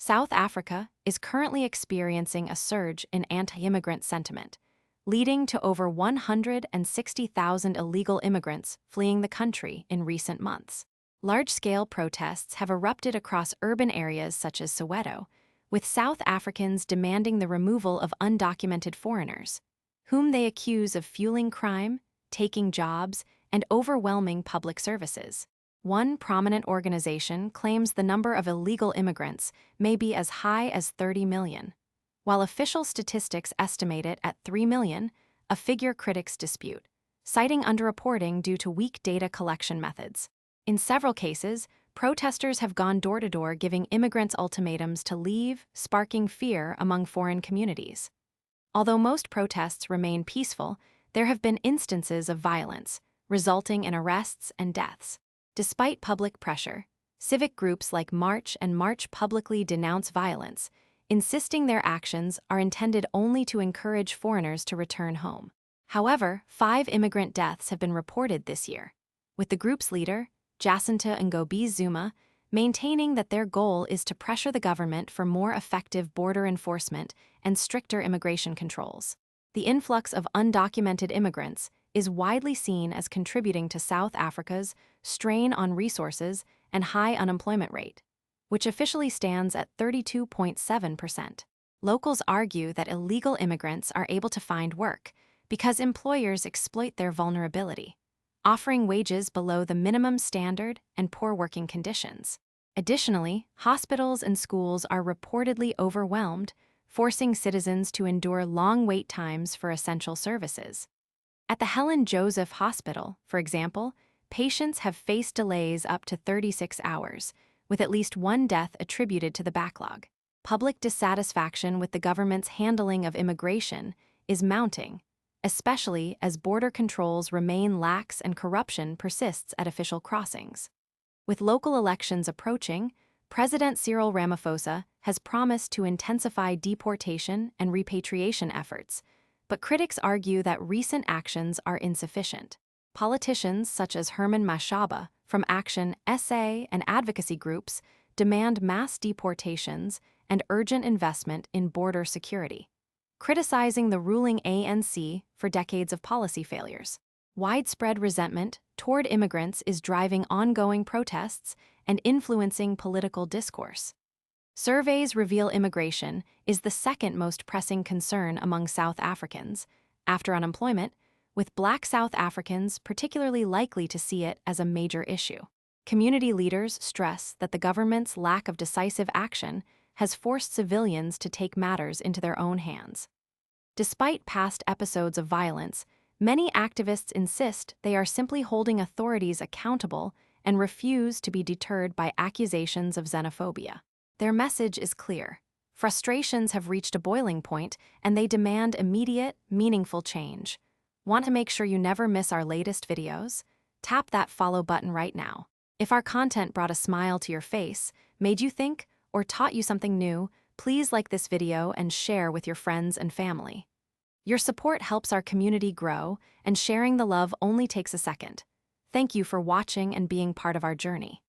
South Africa is currently experiencing a surge in anti-immigrant sentiment, leading to over 160,000 illegal immigrants fleeing the country in recent months. Large-scale protests have erupted across urban areas such as Soweto, with South Africans demanding the removal of undocumented foreigners, whom they accuse of fueling crime, taking jobs, and overwhelming public services. One prominent organization claims the number of illegal immigrants may be as high as 30 million, while official statistics estimate it at 3 million, a figure critics dispute, citing underreporting due to weak data collection methods. In several cases, protesters have gone door to door giving immigrants ultimatums to leave, sparking fear among foreign communities. Although most protests remain peaceful, there have been instances of violence, resulting in arrests and deaths. Despite public pressure, civic groups like March and March publicly denounce violence, insisting their actions are intended only to encourage foreigners to return home. However, 5 immigrant deaths have been reported this year, with the group's leader, Jacinta Ngobese-Zuma, maintaining that their goal is to pressure the government for more effective border enforcement and stricter immigration controls. The influx of undocumented immigrants is widely seen as contributing to South Africa's strain on resources and high unemployment rate, which officially stands at 32.7%. Locals argue that illegal immigrants are able to find work because employers exploit their vulnerability, offering wages below the minimum standard and poor working conditions. Additionally, hospitals and schools are reportedly overwhelmed, forcing citizens to endure long wait times for essential services. At the Helen Joseph Hospital, for example, patients have faced delays up to 36 hours, with at least one death attributed to the backlog. Public dissatisfaction with the government's handling of immigration is mounting, especially as border controls remain lax and corruption persists at official crossings. With local elections approaching, President Cyril Ramaphosa has promised to intensify deportation and repatriation efforts, but critics argue that recent actions are insufficient. Politicians such as Herman Mashaba from Action SA and advocacy groups demand mass deportations and urgent investment in border security, criticizing the ruling ANC for decades of policy failures. Widespread resentment toward immigrants is driving ongoing protests and influencing political discourse. Surveys reveal immigration is the second most pressing concern among South Africans, after unemployment, with Black South Africans particularly likely to see it as a major issue. Community leaders stress that the government's lack of decisive action has forced civilians to take matters into their own hands. Despite past episodes of violence, many activists insist they are simply holding authorities accountable and refuse to be deterred by accusations of xenophobia. Their message is clear. Frustrations have reached a boiling point, and they demand immediate, meaningful change. Want to make sure you never miss our latest videos? Tap that follow button right now. If our content brought a smile to your face, made you think, or taught you something new, please like this video and share with your friends and family. Your support helps our community grow, and sharing the love only takes a second. Thank you for watching and being part of our journey.